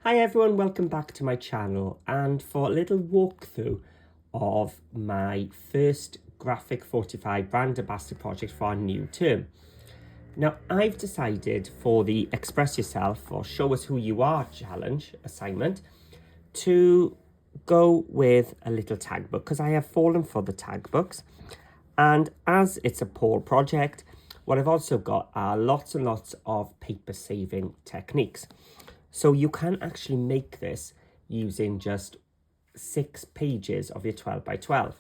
Hi everyone, welcome back to my channel and for a little walkthrough of my first Graphic 45 brand ambassador project for our new term. Now I've decided for the Express Yourself or Show Us Who You Are challenge assignment to go with a little tag book because I have fallen for the tag books, and as it's a Paul project, what I've also got are lots and lots of paper saving techniques. So you can actually make this using just 6 pages of your 12 by 12.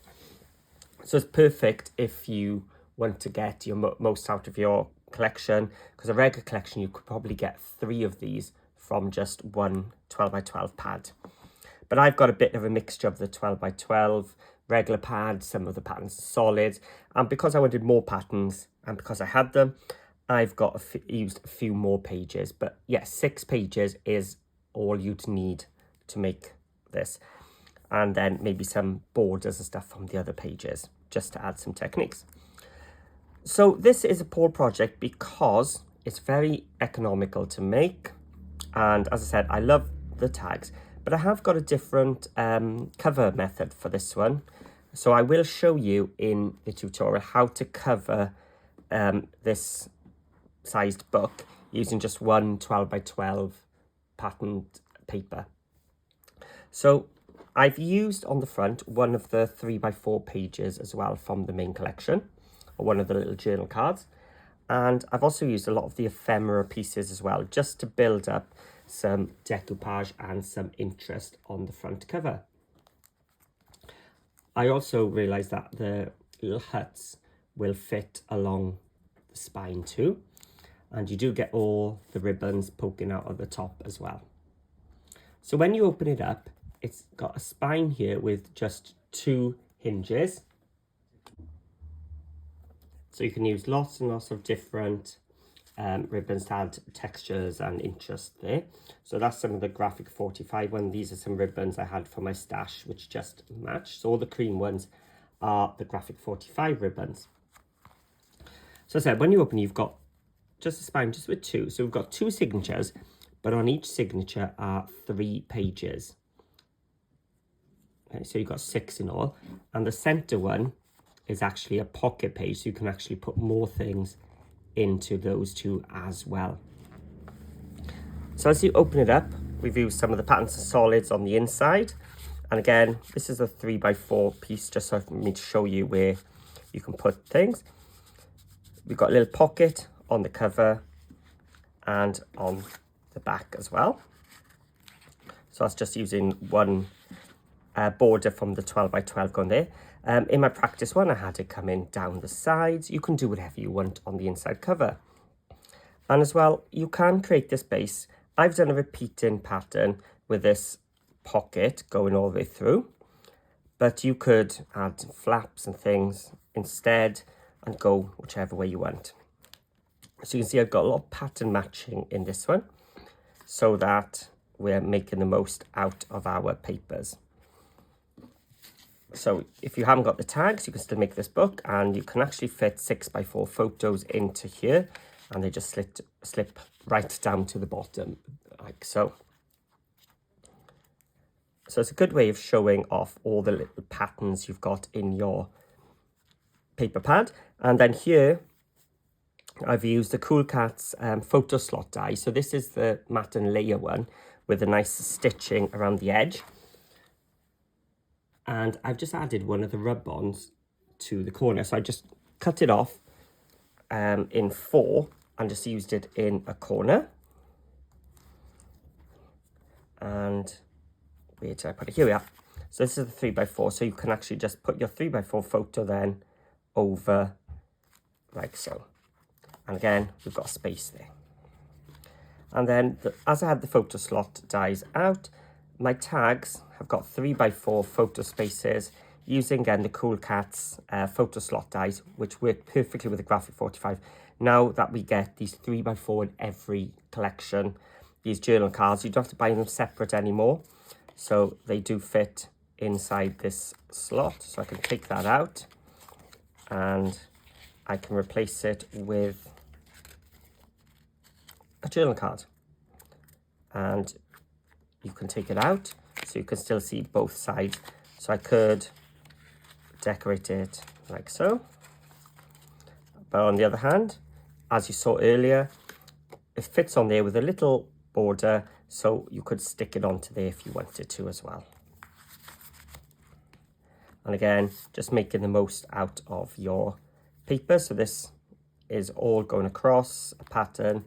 So it's perfect if you want to get your most out of your collection, because a regular collection you could probably get 3 of these from just one 12 by 12 pad. But I've got a bit of a mixture of the 12 by 12 regular pads, some of the patterns are solid, and because I wanted more patterns and because I had them, I've got used a few more pages. But yes, 6 pages is all you'd need to make this, and then maybe some borders and stuff from the other pages just to add some techniques. So this is a Paul project because it's very economical to make, and as I said, I love the tags, but I have got a different cover method for this one. So I will show you in the tutorial how to cover this sized book using just one 12 by 12 patterned paper. So I've used on the front one of the 3 by 4 pages as well from the main collection, or one of the little journal cards, and I've also used a lot of the ephemera pieces as well, just to build up some decoupage and some interest on the front cover. I also realised that the little huts will fit along the spine too, and you do get all the ribbons poking out of the top as well. So when you open it up, it's got a spine here with just 2 hinges. So you can use lots and lots of different ribbons to add textures and interest there. So that's some of the Graphic 45 one. These are some ribbons I had for my stash which just match. So all the cream ones are the Graphic 45 ribbons. So as I said, when you open, you've got just a spine just with 2. So we've got 2 signatures, but on each signature are 3 pages. Okay, so you've got 6 in all, and the center one is actually a pocket page, so you can actually put more things into those 2 as well. So as you open it up, we've used some of the patterns and solids on the inside, and again, this is a 3 by 4 piece just for me to show you where you can put things. We've got a little pocket on the cover and on the back as well. So that's just using one border from the 12 by 12 going there. In my practice one, I had it come in down the sides. You can do whatever you want on the inside cover. And as well, you can create this base. I've done a repeating pattern with this pocket going all the way through, but you could add flaps and things instead and go whichever way you want. So you can see I've got a lot of pattern matching in this one so that we're making the most out of our papers. So if you haven't got the tags, you can still make this book, and you can actually fit 6 by 4 photos into here, and they just slip right down to the bottom like so. So it's a good way of showing off all the little patterns you've got in your paper pad. And then here I've used the Cool Cats photo slot die. So this is the matte and layer one with a nice stitching around the edge. And I've just added one of the rub-ons to the corner. So I just cut it off in 4 and just used it in a corner. And where did I put it? Here we are. So this is the 3 by 4. So you can actually just put your 3 by 4 photo then over like so. And again, we've got space there. And then as I had the photo slot dies out, my tags have got 3 by 4 photo spaces using again the Cool Cats photo slot dies, which work perfectly with the Graphic 45. Now that we get these 3 by 4 in every collection, these journal cards, you don't have to buy them separate anymore. So they do fit inside this slot. So I can take that out and I can replace it with a journal card. And you can take it out so you can still see both sides. So I could decorate it like so. But on the other hand, as you saw earlier, it fits on there with a little border, so you could stick it onto there if you wanted to as well. And again, just making the most out of your paper. So this is all going across a pattern,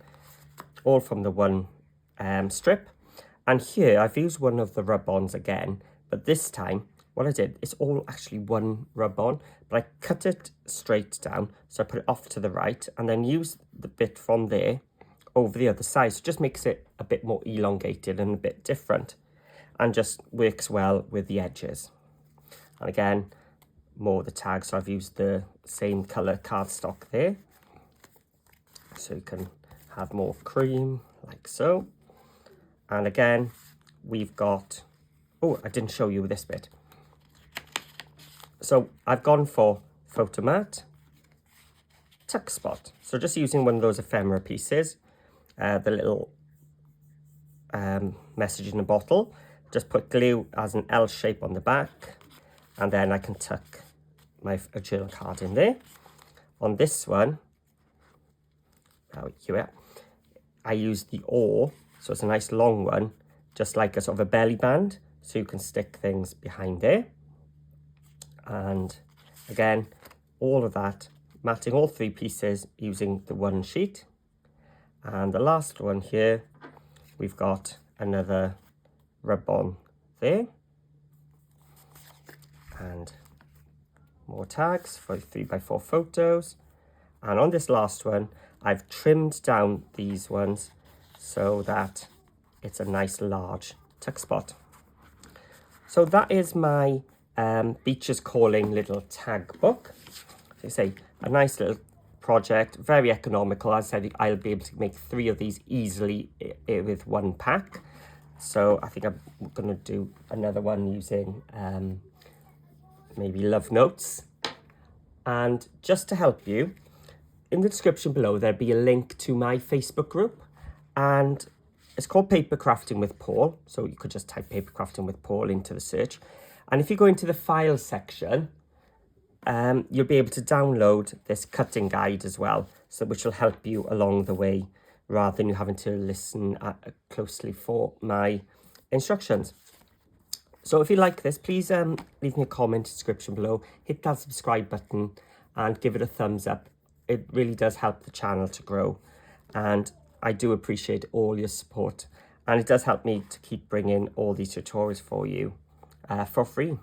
all from the one strip. And here I've used one of the rub-ons again, but this time what I did, it's all actually one rub-on, but I cut it straight down. So I put it off to the right and then use the bit from there over the other side. So it just makes it a bit more elongated and a bit different, and just works well with the edges. And again, more of the tags. So I've used the same colour cardstock there. So you can have more cream, like so. And again, we've got, oh, I didn't show you this bit. So I've gone for photo mat, tuck spot. So just using one of those ephemera pieces, the little message in a bottle, just put glue as an L shape on the back, and then I can tuck my journal card in there. On this one, here, I use the oar, so it's a nice long one, just like a sort of a belly band, so you can stick things behind there. And again, all of that, matting all three pieces using the one sheet. And the last one here, we've got another rub-on there. And more tags for 3x4 photos. And on this last one, I've trimmed down these ones so that it's a nice large tuck spot. So that is my Beaches Calling little tag book. So you say, a nice little project, very economical. As I said, I'll be able to make 3 of these easily with one pack. So I think I'm going to do another one using maybe love notes. And just to help you, in the description below, there'll be a link to my Facebook group. And it's called Paper Crafting with Paul. So you could just type Paper Crafting with Paul into the search. And if you go into the file section, you'll be able to download this cutting guide as well, so which will help you along the way rather than you having to listen closely for my instructions. So if you like this, please leave me a comment in the description below, hit that subscribe button and give it a thumbs up. It really does help the channel to grow, and I do appreciate all your support, and it does help me to keep bringing all these tutorials for you for free.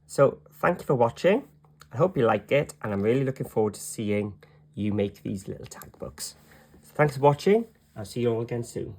So thank you for watching. I hope you like it, and I'm really looking forward to seeing you make these little tag books. So thanks for watching. I'll see you all again soon.